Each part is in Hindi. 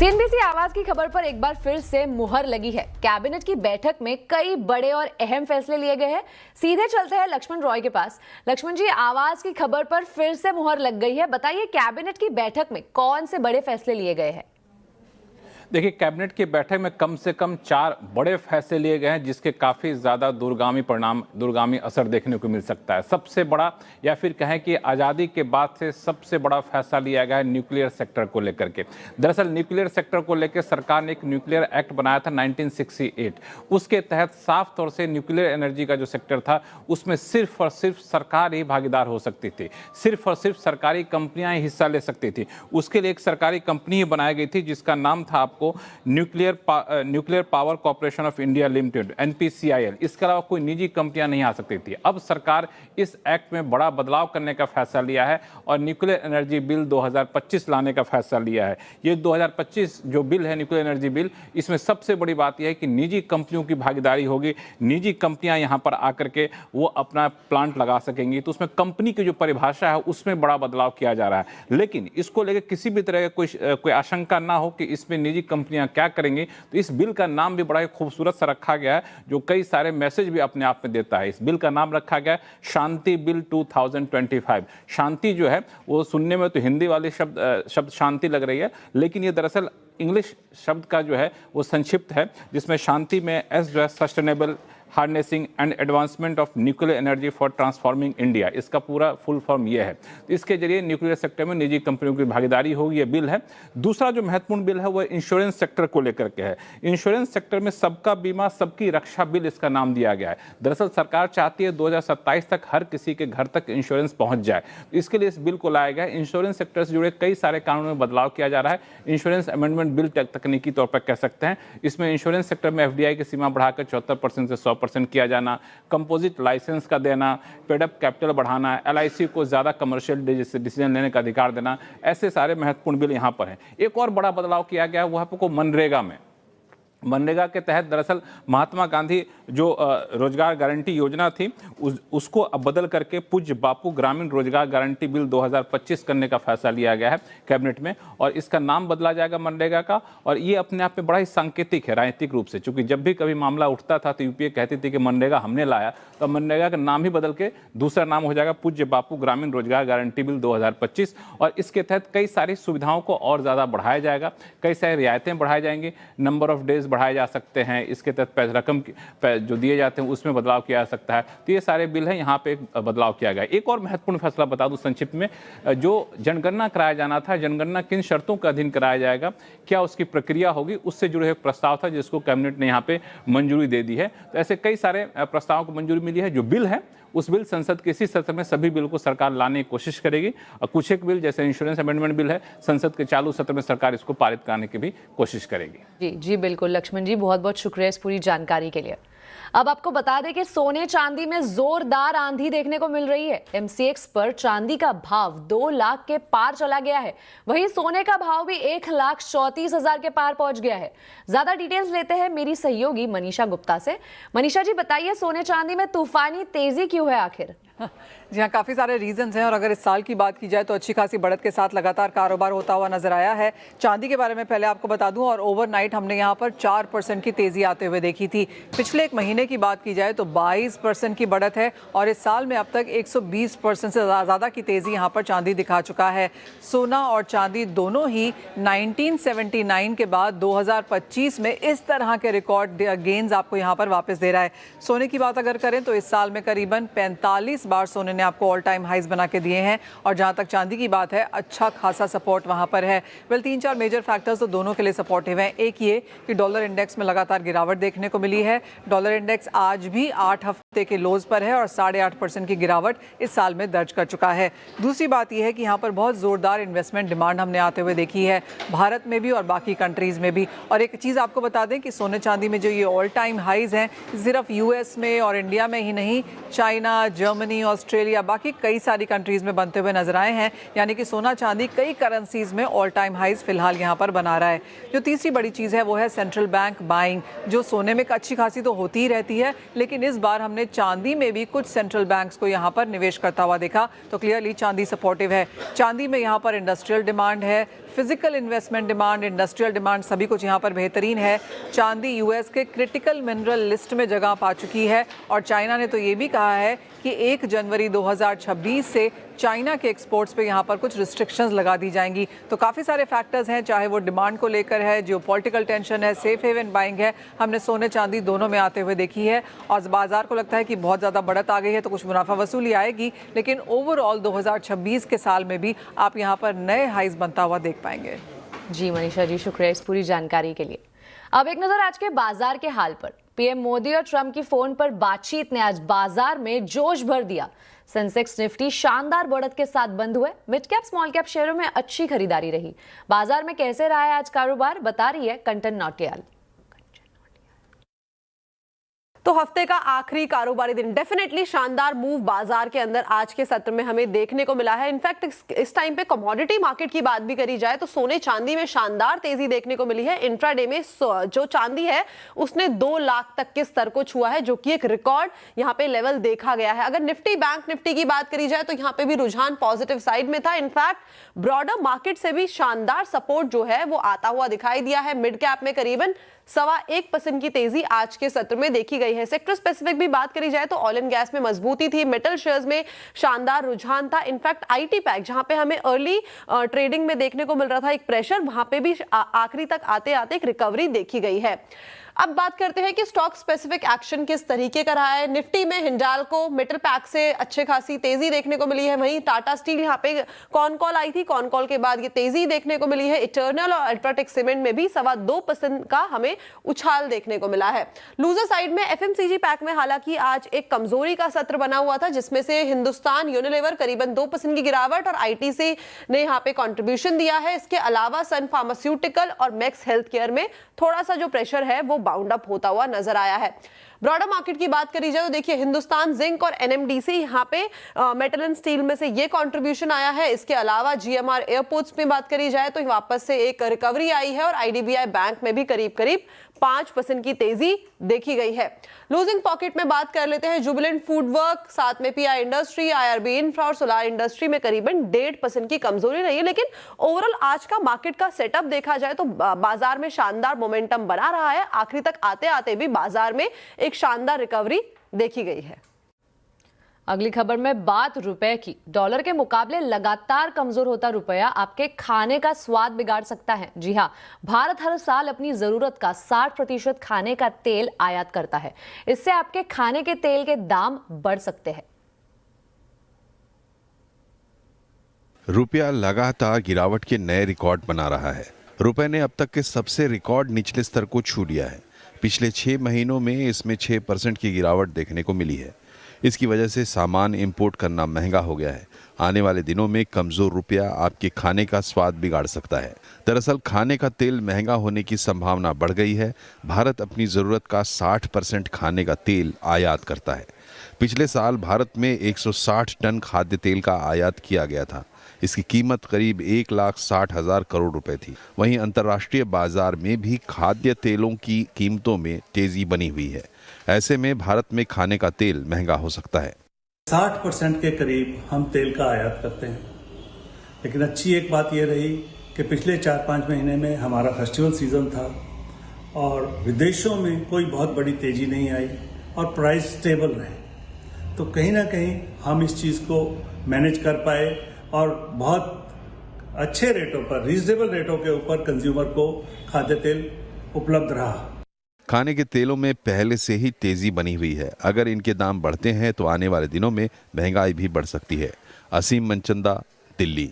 सीएनबीसी आवाज की खबर पर एक बार फिर से मुहर लगी है। कैबिनेट की बैठक में कई बड़े और अहम फैसले लिए गए हैं। सीधे चलते हैं लक्ष्मण रॉय के पास। लक्ष्मण जी, आवाज की खबर पर फिर से मुहर लग गई है, बताइए कैबिनेट की बैठक में कौन से बड़े फैसले लिए गए हैं? देखिए, कैबिनेट की बैठक में कम से कम 4 बड़े फैसले लिए गए हैं जिसके काफ़ी ज़्यादा दूरगामी असर देखने को मिल सकता है। सबसे बड़ा या फिर कहें कि आज़ादी के बाद से सबसे बड़ा फैसला लिया गया है न्यूक्लियर सेक्टर को लेकर के। दरअसल न्यूक्लियर सेक्टर को लेकर सरकार ने एक न्यूक्लियर एक्ट बनाया था 1968। उसके तहत साफ तौर से न्यूक्लियर एनर्जी का जो सेक्टर था उसमें सिर्फ और सिर्फ सरकार ही भागीदार हो सकती थी, सिर्फ और सिर्फ सरकारी कंपनियां ही हिस्सा ले सकती थी। उसके लिए एक सरकारी कंपनी ही बनाई गई थी जिसका नाम था आपको nuclear power corporation of India limited, NPCIL। इसके अलावा कोई निजी कंपनियां नहीं आ सकती थी। अब सरकार इस एक्ट में बड़ा बदलाव करने का फैसला लिया है और न्यूक्लियर एनर्जी बिल 2025 लाने का फैसला लिया है। ये 2025 जो बिल है न्यूक्लियर एनर्जी बिल, इसमें सबसे बड़ी बात यह है कि निजी कंपनियों की भागीदारी होगी। निजी कंपनियां यहां पर आकर के वो अपना प्लांट लगा सकेंगी। तो उसमें कंपनी की जो परिभाषा है उसमें बड़ा बदलाव किया जा रहा है। लेकिन इसको लेकर किसी भी तरह का कोई आशंका ना हो कि इसमें निजी कंपनियां क्या करेंगी, तो इस बिल का नाम भी बड़ा ही खूबसूरत सा रखा गया है जो कई सारे मैसेज भी अपने आप में देता है। इस बिल का नाम रखा गया है शांति बिल 2025। शांति जो है वो सुनने में तो हिंदी वाले शब्द शांति लग रही है, लेकिन ये दरअसल इंग्लिश शब्द का जो है वो संक्षिप्त है, जिसमें शांति में एस जो है sustainable harnessing and advancement of nuclear energy for transforming India, इसका पूरा फुल फॉर्म ये है। तो इसके जरिए न्यूक्लियर सेक्टर में निजी कंपनियों की भागीदारी होगी, ये बिल है। दूसरा जो महत्वपूर्ण बिल है वो इंश्योरेंस सेक्टर को लेकर के है। इंश्योरेंस सेक्टर में सबका बीमा सबकी रक्षा बिल इसका नाम दिया गया है। दरअसल सरकार चाहती है 2027 तक हर किसी के घर तक इंश्योरेंस पहुंच जाए। इसके लिए इस बिल को लाया गया है। इंश्योरेंस सेक्टर से जुड़े कई सारे कानूनों में बदलाव किया जा रहा है। इंश्योरेंस अमेंडमेंट बिल तकनीकी तौर पर कह सकते हैं। इसमें इंश्योरेंस सेक्टर में FDI की सीमा बढ़ाकर 74% से 100% किया जाना, कंपोजिट लाइसेंस का देना, पेडअप कैपिटल बढ़ाना, LIC को ज़्यादा कमर्शियल डिसीजन लेने का अधिकार देना, ऐसे सारे महत्वपूर्ण बिल यहाँ पर हैं। एक और बड़ा बदलाव किया गया है वो आपको मनरेगा में। मनरेगा के तहत दरअसल महात्मा गांधी जो रोजगार गारंटी योजना थी उसको अब बदल करके पूज्य बापू ग्रामीण रोजगार गारंटी बिल 2025 करने का फैसला लिया गया है कैबिनेट में, और इसका नाम बदला जाएगा मनरेगा का। और ये अपने आप में बड़ा ही सांकेतिक है राजनीतिक रूप से, क्योंकि जब भी कभी मामला उठता था तो UPA कहती थी कि मनरेगा हमने लाया, तो मनरेगा का नाम ही बदल के दूसरा नाम हो जाएगा पूज्य बापू ग्रामीण रोजगार गारंटी बिल 2025। और इसके तहत कई सारी सुविधाओं को और ज़्यादा बढ़ाया जाएगा, कई सारी रियायतें बढ़ाई जाएंगी, नंबर ऑफ डेज बढ़ाए जा सकते हैं। इसके तहत रकम जो दिए जाते हैं उसमें बदलाव किया जा सकता है। तो ये सारे बिल हैं, यहाँ पे एक बदलाव किया गया। एक और महत्वपूर्ण फैसला बता दूं संक्षिप्त में, जो जनगणना कराया जाना था, जनगणना किन शर्तों के अधीन कराया जाएगा, क्या उसकी प्रक्रिया होगी, उससे जुड़े एक प्रस्ताव था जिसको कैबिनेट ने यहाँ पे मंजूरी दे दी है। तो ऐसे कई सारे प्रस्तावों को मंजूरी मिली है। जो बिल है उस बिल संसद के इसी सत्र में सभी बिल को सरकार लाने की कोशिश करेगी, और कुछ एक बिल जैसे इंश्योरेंस अमेंडमेंट बिल है संसद के चालू सत्र में सरकार इसको पारित कराने की भी कोशिश करेगी। जी जी बिल्कुल लक्ष्मण जी, बहुत बहुत शुक्रिया इस पूरी जानकारी के लिए। अब आपको बता दें कि सोने चांदी में जोरदार आंधी देखने को मिल रही है। MCX पर चांदी का भाव 2 लाख के पार चला गया है, वहीं सोने का भाव भी 1,34,000 के पार पहुंच गया है। ज्यादा डिटेल्स लेते हैं मेरी सहयोगी मनीषा गुप्ता से। मनीषा जी, बताइए सोने चांदी में तूफानी तेजी क्यों है आखिर? जी हाँ, काफ़ी सारे रीजंस हैं, और अगर इस साल की बात की जाए तो अच्छी खासी बढ़त के साथ लगातार कारोबार होता हुआ नजर आया है। चांदी के बारे में पहले आपको बता दूं, और ओवरनाइट हमने यहाँ पर 4% की तेज़ी आते हुए देखी थी। पिछले एक महीने की बात की जाए तो 22% की बढ़त है, और इस साल में अब तक 120% से ज़्यादा की तेज़ी यहाँ पर चांदी दिखा चुका है। सोना और चांदी दोनों ही 1979 के बाद 2025 में इस तरह के रिकॉर्ड गेन्स आपको यहाँ पर वापस दे रहा है। सोने की बात अगर करें तो इस साल में करीबन 45 बार सोने ने आपको ऑल टाइम हाइज बना के दिए हैं, और जहां तक चांदी की बात है अच्छा खासा सपोर्ट वहां पर है। वेल, 3-4 मेजर फैक्टर्स तो दोनों के लिए सपोर्टिव हैं। एक ये कि डॉलर इंडेक्स में लगातार गिरावट देखने को मिली है। डॉलर इंडेक्स आज भी 8 हफ्ते के लोज पर है और 8.5% की गिरावट इस साल में दर्ज कर चुका है। दूसरी बात यह है कि यहाँ पर बहुत जोरदार इन्वेस्टमेंट डिमांड हमने आते हुए देखी है, भारत में भी और बाकी कंट्रीज में भी। और एक चीज़ आपको बता दें कि सोने चांदी में जो ये ऑल टाइम हाइज हैं सिर्फ US में और इंडिया में ही नहीं, चाइना, जर्मनी, ऑस्ट्रेलिया, बाकी कई सारी कंट्रीज में बनते हुए नजर आए हैं। यानी कि सोना चांदी कई करेंसीज में ऑल टाइम हाइज फिलहाल यहाँ पर बना रहा है। जो तीसरी बड़ी चीज़ है वो है सेंट्रल बैंक बाइंग, जो सोने में अच्छी खासी तो होती ही रहती है, लेकिन इस बार हमने हमने चांदी में भी कुछ सेंट्रल बैंक्स को यहाँ पर निवेश करता हुआ देखा, तो क्लियरली चांदी सपोर्टिव है। चांदी में यहाँ पर इंडस्ट्रियल डिमांड है, physical investment demand, industrial demand सभी कुछ यहाँ पर बेहतरीन है। चांदी यूएस के क्रिटिकल मिनरल लिस्ट में जगह पा चुकी है और चाइना ने तो ये भी कहा है कि 1 जनवरी 2026 से चाइना के एक्सपोर्ट्स पे यहाँ पर कुछ रिस्ट्रिक्शंस लगा दी जाएंगी। तो काफ़ी सारे फैक्टर्स हैं, चाहे वो डिमांड को लेकर है, जियोपॉलिटिकल टेंशन है, सेफ हेवन बाइंग है, हमने सोने चांदी दोनों में आते हुए देखी है और बाजार को लगता है कि बहुत ज़्यादा बढ़त आ गई है तो कुछ मुनाफा वसूली आएगी, लेकिन ओवरऑल 2026 के साल में भी आप यहाँ पर नए हाइज बनता हुआ देख पाएंगे। जी मनीषा जी, शुक्रिया इस पूरी जानकारी के लिए। अब एक नजर आज के बाजार के हाल पर। पीएम मोदी और ट्रंप की फोन पर बातचीत ने आज बाजार में जोश भर दिया। सेंसेक्स निफ्टी शानदार बढ़त के साथ बंद हुए। मिड कैप स्मॉल कैप शेयरों में अच्छी खरीदारी रही। बाजार में कैसे रहा है आज कारोबार, बता रही है कंचन नौटियाल। तो हफ्ते का आखिरी कारोबारी दिन डेफिनेटली शानदार मूव बाजार के अंदर आज के सत्र में हमें देखने को मिला है। इनफैक्ट इस टाइम पे कमोडिटी मार्केट की बात भी करी जाए तो सोने चांदी में शानदार तेजी देखने को मिली है। इंट्राडे में जो चांदी है उसने 2 लाख तक के स्तर को छुआ है, जो कि एक रिकॉर्ड यहाँ पे लेवल देखा गया है। अगर निफ्टी बैंक निफ्टी की बात करी जाए तो यहाँ पे भी रुझान पॉजिटिव साइड में था। इनफैक्ट ब्रॉडर मार्केट से भी शानदार सपोर्ट जो है वो आता हुआ दिखाई दिया है। मिड कैप में करीबन 1.25% की तेजी आज के सत्र में देखी गई है। सेक्टर स्पेसिफिक भी बात करी जाए तो ऑयल एंड गैस में मजबूती थी, मेटल शेयर्स में शानदार रुझान था। इनफैक्ट आईटी पैक जहां पे हमें अर्ली ट्रेडिंग में देखने को मिल रहा था एक प्रेशर, वहां पे भी आखिरी तक आते आते एक रिकवरी देखी गई है। अब बात करते हैं कि स्टॉक स्पेसिफिक एक्शन किस तरीके का रहा है। निफ्टी में हिंडाल्को मेटल पैक से अच्छे खासी तेजी देखने को मिली है। वहीं टाटा स्टील यहाँ पे कॉन कॉल आई थी, कॉन कॉल के बाद ये तेजी देखने को मिली है। इटर्नल और अल्ट्राटेक सीमेंट में भी 2.25% का हमें उछाल देखने को मिला है। लूजर साइड में एफएमसीजी पैक में हालांकि आज एक कमजोरी का सत्र बना हुआ था, जिसमें से हिंदुस्तान यूनिलीवर करीबन 2% की गिरावट और आईटीसी ने यहाँ पे कॉन्ट्रीब्यूशन दिया है। इसके अलावा सन फार्मास्यूटिकल और मैक्स हेल्थ केयर में थोड़ा सा जो प्रेशर है वो बाउंड अप होता हुआ नजर आया है। ब्रॉडर मार्केट की बात करी जाए तो देखिए हिंदुस्तान जिंक और एनएमडीसी यहाँ पे मेटल एंड स्टील में से ये कंट्रीब्यूशन आया है। इसके अलावा जीएमआर एयरपोर्ट्स में बात करी जाए तो वापस से एक रिकवरी आई है और आईडीबीआई बैंक में भी करीब करीब 5% की तेजी देखी गई है। लूजिंग पॉकेट में बात कर लेते हैं जुबिलेंट फूडवर्क, साथ में पीआई इंडस्ट्री, आईआरबी इंफ्रा और सोलार इंडस्ट्री में करीबन 1.5% की कमजोरी रही है। लेकिन ओवरऑल आज का मार्केट का सेटअप देखा जाए तो बाजार में शानदार मोमेंटम बना रहा है। आखिरी तक आते आते भी बाजार में एक शानदार रिकवरी देखी गई है। अगली खबर में बात रुपए की। डॉलर के मुकाबले लगातार कमजोर होता रुपया आपके खाने का स्वाद बिगाड़ सकता है। जी हां, भारत हर साल अपनी जरूरत का 60% खाने का तेल आयात करता है। इससे आपके खाने के तेल के दाम बढ़ सकते हैं। रुपया लगातार गिरावट के नए रिकॉर्ड बना रहा है। रुपए ने अब तक के सबसे रिकॉर्ड निचले स्तर को छू लिया है। पिछले 6 महीनों में इसमें 6% की गिरावट देखने को मिली है। इसकी वजह से सामान इंपोर्ट करना महंगा हो गया है। आने वाले दिनों में कमज़ोर रुपया आपके खाने का स्वाद बिगाड़ सकता है। दरअसल खाने का तेल महंगा होने की संभावना बढ़ गई है। भारत अपनी ज़रूरत का 60% खाने का तेल आयात करता है। पिछले साल भारत में 160 टन खाद्य तेल का आयात किया गया था। इसकी कीमत करीब 1,60,000 करोड़ रुपए थी। वहीं अंतर्राष्ट्रीय बाजार में भी खाद्य तेलों की कीमतों में तेजी बनी हुई है। ऐसे में भारत में खाने का तेल महंगा हो सकता है। 60% के करीब हम तेल का आयात करते हैं, लेकिन अच्छी एक बात यह रही कि पिछले 4-5 महीने में हमारा फेस्टिवल सीजन था और विदेशों में कोई बहुत बड़ी तेजी नहीं आई और प्राइस स्टेबल रहे। तो कहीं ना कहीं हम इस चीज़ को मैनेज कर पाए और बहुत अच्छे रेटों पर, रीजनेबल रेटों के ऊपर कंज्यूमर को खाद्य तेल उपलब्ध रहा। खाने के तेलों में पहले से ही तेजी बनी हुई है। अगर इनके दाम बढ़ते हैं तो आने वाले दिनों में महंगाई भी बढ़ सकती है। असीम मनचंदा, दिल्ली।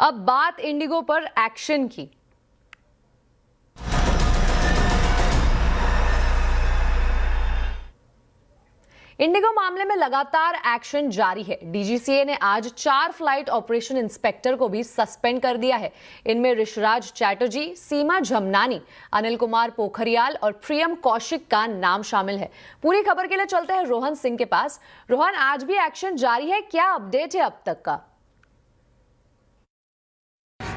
अब बात इंडिगो पर एक्शन की। इंडिगो मामले में लगातार एक्शन जारी है। डीजीसीए ने आज 4 फ्लाइट ऑपरेशन इंस्पेक्टर को भी सस्पेंड कर दिया है। इनमें ऋषराज चैटर्जी, सीमा झमनानी, अनिल कुमार पोखरियाल और प्रियम कौशिक का नाम शामिल है। पूरी खबर के लिए चलते हैं रोहन सिंह के पास। रोहन, आज भी एक्शन जारी है, क्या अपडेट है अब तक का?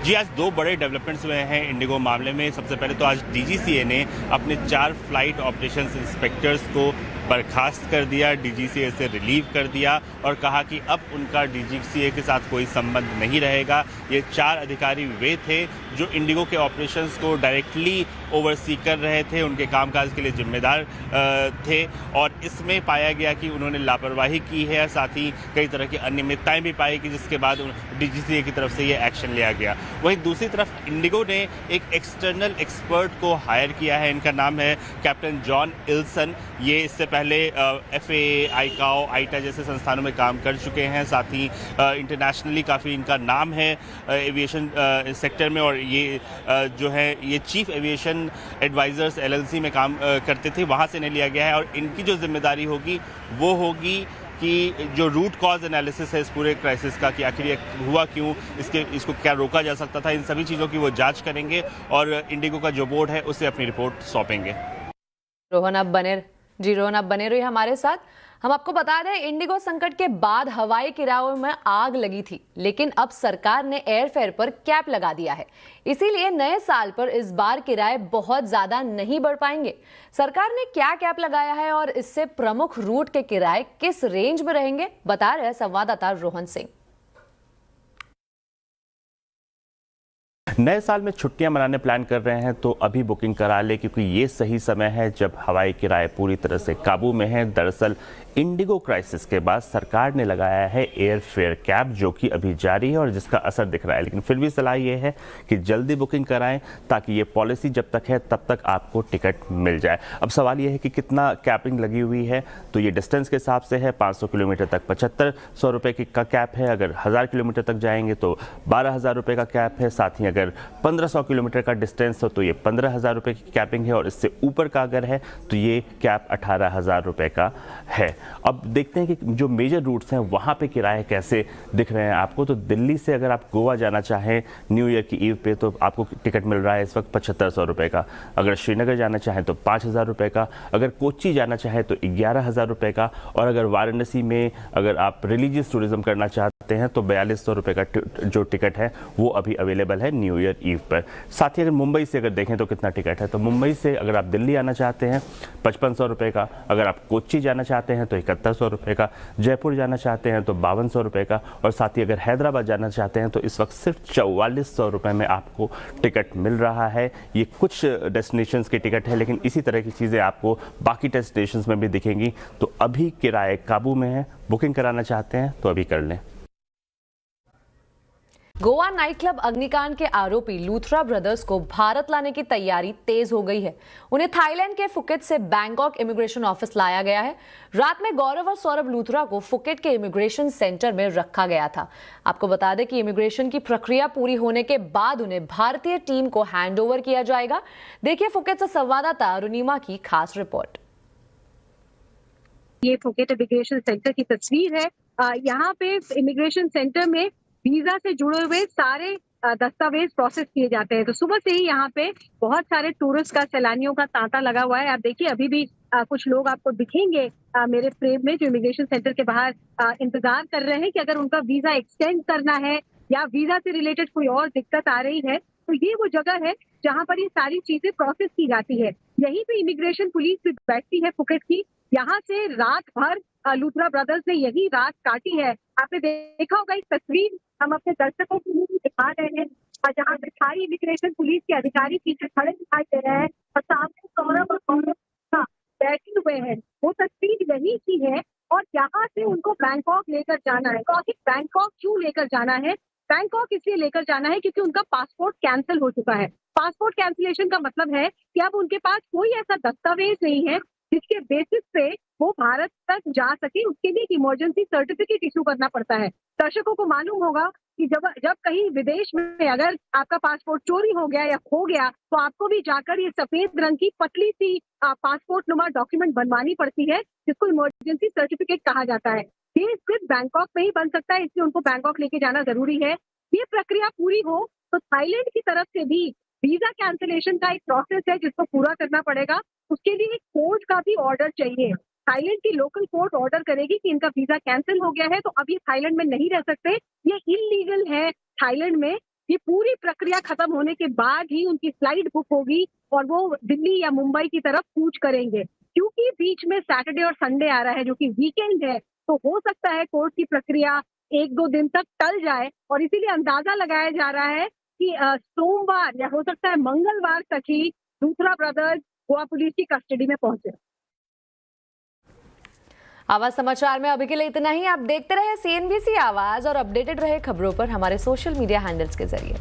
जी, आज दो बड़े डेवलपमेंट्स हुए हैं इंडिगो मामले में। सबसे पहले तो आज डीजीसीए ने अपने 4 फ्लाइट ऑपरेशंस इंस्पेक्टर्स को बर्खास्त कर दिया, डीजीसीए से रिलीव कर दिया और कहा कि अब उनका डीजीसीए के साथ कोई संबंध नहीं रहेगा। ये 4 अधिकारी वे थे जो इंडिगो के ऑपरेशंस को डायरेक्टली ओवरसी कर रहे थे, उनके कामकाज के लिए जिम्मेदार थे और इसमें पाया गया कि उन्होंने लापरवाही की है, साथ ही कई तरह की अनियमितताएं भी पाई कि जिसके बाद डीजीसीए की तरफ से ये एक्शन लिया गया। वहीं दूसरी तरफ इंडिगो ने एक एक्सटर्नल एक्सपर्ट को हायर किया है। इनका नाम है कैप्टन जॉन इल्सन। ये इससे पहले FAA, आईकाओ, आईटा जैसे संस्थानों में काम कर चुके हैं। साथ ही इंटरनेशनली काफ़ी इनका नाम है एविएशन सेक्टर में और ये जो है ये चीफ एविएशन एडवाइजर्स LLC में काम करते थे, वहाँ से इन्हें लिया गया है और इनकी जो जिम्मेदारी होगी वो होगी कि जो रूट कॉज एनालिसिस है इस पूरे क्राइसिस का कि आखिर ये हुआ क्यों, इसको क्या रोका जा सकता था, इन सभी चीज़ों की वो जांच करेंगे और इंडिगो का जो बोर्ड है उसे अपनी रिपोर्ट सौंपेंगे। रोहन आप बने रहिए हमारे साथ। हम आपको बता दें, इंडिगो संकट के बाद हवाई किरायों में आग लगी थी, लेकिन अब सरकार ने एयरफेयर पर कैप लगा दिया है। इसीलिए नए साल पर इस बार किराए बहुत ज्यादा नहीं बढ़ पाएंगे। सरकार ने क्या कैप लगाया है और इससे प्रमुख रूट के किराए किस रेंज में रहेंगे, बता रहे हैं संवाददाता रोहन सिंह। नए साल में छुट्टियां मनाने प्लान कर रहे हैं तो अभी बुकिंग करा ले, क्योंकि ये सही समय है जब हवाई किराए पूरी तरह से काबू में हैं। दरअसल इंडिगो क्राइसिस के बाद सरकार ने लगाया है एयर फेयर कैप, जो कि अभी जारी है और जिसका असर दिख रहा है। लेकिन फिर भी सलाह ये है कि जल्दी बुकिंग कराएं ताकि ये पॉलिसी जब तक है तब तक आपको टिकट मिल जाए। अब सवाल ये है कि कितना कैपिंग लगी हुई है, तो ये डिस्टेंस के हिसाब से है। 500 किलोमीटर तक 7500 रुपये का कैप है। अगर 1000 किलोमीटर तक जाएंगे तो 12000 रुपये का कैप है। साथ ही अगर 1500 किलोमीटर का डिस्टेंस हो तो ये 15000 रुपये की कैपिंग है और इससे ऊपर का अगर है तो ये कैप 18000 रुपये का है। अब देखते हैं कि जो मेजर रूट्स हैं वहाँ पे किराए कैसे दिख रहे हैं आपको। तो दिल्ली से अगर आप गोवा जाना चाहें न्यू ईयर की ईव पे तो आपको टिकट मिल रहा है इस वक्त 7500 रुपये का। अगर श्रीनगर जाना चाहें तो 5000 रुपये का। अगर कोच्चि जाना चाहें तो 11000 रुपये का। और अगर वाराणसी में अगर आप रिलीजियस टूरिज्म करना चाहते हैं तो 4200 रुपये का जो टिकट है वो अभी अवेलेबल है न्यू ईयर ईव पर। साथ ही अगर मुंबई से अगर देखें तो कितना टिकट है, तो मुंबई से अगर आप दिल्ली आना चाहते हैं 5500 रुपये का। अगर आप कोच्चि जाना चाहते हैं तो 7100 रुपये का। जयपुर जाना चाहते हैं तो 5200 रुपये का। और साथ ही अगर हैदराबाद जाना चाहते हैं तो इस वक्त सिर्फ 4400 रुपये में आपको टिकट मिल रहा है। ये कुछ डेस्टिनेशंस के टिकट है, लेकिन इसी तरह की चीज़ें आपको बाकी डेस्टिनेशंस में भी दिखेंगी। तो अभी किराए काबू में है, बुकिंग कराना चाहते हैं तो अभी कर लें। गोवा नाइट क्लब अग्निकांड के आरोपी लूथरा ब्रदर्स को भारत लाने की तैयारी तेज हो गई है। उन्हें थाईलैंड के फुकेट से बैंकॉक इमिग्रेशन ऑफिस लाया गया है। रात में गौरव और सौरभ लूथरा को फुकेट के इमिग्रेशन सेंटर में रखा गया था। आपको बता दें कि इमिग्रेशन की प्रक्रिया पूरी होने के बाद उन्हें भारतीय टीम को हैंडओवर किया जाएगा। देखिए फुकेट से संवाददाता अरुणिमा की खास रिपोर्ट। ये फुकेट इमिग्रेशन सेंटर की तस्वीर है। यहाँ पे इमिग्रेशन सेंटर में वीजा से जुड़े हुए सारे दस्तावेज प्रोसेस किए जाते हैं। तो सुबह से ही यहाँ पे बहुत सारे टूरिस्ट का, सैलानियों का तांता लगा हुआ है। आप देखिए अभी भी कुछ लोग आपको दिखेंगे मेरे फ्रेम में जो इमिग्रेशन सेंटर के बाहर इंतजार कर रहे हैं कि अगर उनका वीजा एक्सटेंड करना है या वीजा से रिलेटेड कोई और दिक्कत आ रही है तो ये वो जगह है जहाँ पर ये सारी चीजें प्रोसेस की जाती है। यहीं पे इमिग्रेशन पुलिस भी बैठती है फुकेट की। यहाँ से रात भर लूथरा ब्रदर्स ने यही रात काटी है। आपने देखा होगा एक तस्वीर हम अपने दर्शकों के लिए दिखा रहे हैं, जहाँ पे थाई इमिग्रेशन पुलिस के अधिकारी पीछे खड़े दिखाई दे रहे हैं और सामने सौरभ और गौरव बैठे हुए हैं। वो तस्वीर यही की है और यहाँ से उनको बैंकॉक लेकर जाना है। बैंकॉक क्यों लेकर जाना है? बैंकॉक इसलिए लेकर जाना है क्योंकि उनका पासपोर्ट कैंसिल हो चुका है। पासपोर्ट कैंसिलेशन का मतलब है कि अब उनके पास कोई ऐसा दस्तावेज नहीं है जिसके बेसिस पे वो भारत तक जा सके। उसके लिए एक इमरजेंसी सर्टिफिकेट इशू करना पड़ता है। दर्शकों को मालूम होगा कि जब कहीं विदेश में अगर आपका पासपोर्ट चोरी हो गया या खो गया तो आपको भी जाकर ये सफेद रंग की पतली सी पासपोर्ट नुमा डॉक्यूमेंट बनवानी पड़ती है, जिसको इमरजेंसी सर्टिफिकेट कहा जाता है। ये सिर्फ बैंकॉक में ही बन सकता है, इसलिए उनको बैंकॉक लेके जाना जरूरी है। ये प्रक्रिया पूरी हो तो थाईलैंड की तरफ से भी वीजा कैंसिलेशन का एक प्रोसेस है जिसको पूरा करना पड़ेगा। उसके लिए एक कोर्ट का भी ऑर्डर चाहिए। थाईलैंड की लोकल कोर्ट ऑर्डर करेगी कि इनका वीजा कैंसिल हो गया है तो अब ये थाईलैंड में नहीं रह सकते, ये इलीगल है थाईलैंड में। ये पूरी प्रक्रिया खत्म होने के बाद ही उनकी फ्लाइट बुक होगी और वो दिल्ली या मुंबई की तरफ कूच करेंगे। क्योंकि बीच में सैटरडे और संडे आ रहा है जो कि वीकेंड है, तो हो सकता है कोर्ट की प्रक्रिया 1-2 दिन तक टल जाए और इसीलिए अंदाजा लगाया जा रहा है कि सोमवार या हो सकता है मंगलवार तक ही लूथरा ब्रदर्स गोवा पुलिस की कस्टडी में पहुंचे। आवाज समाचार में अभी के लिए इतना ही। आप देखते रहे CNBC आवाज और अपडेटेड रहे खबरों पर हमारे सोशल मीडिया हैंडल्स के जरिए।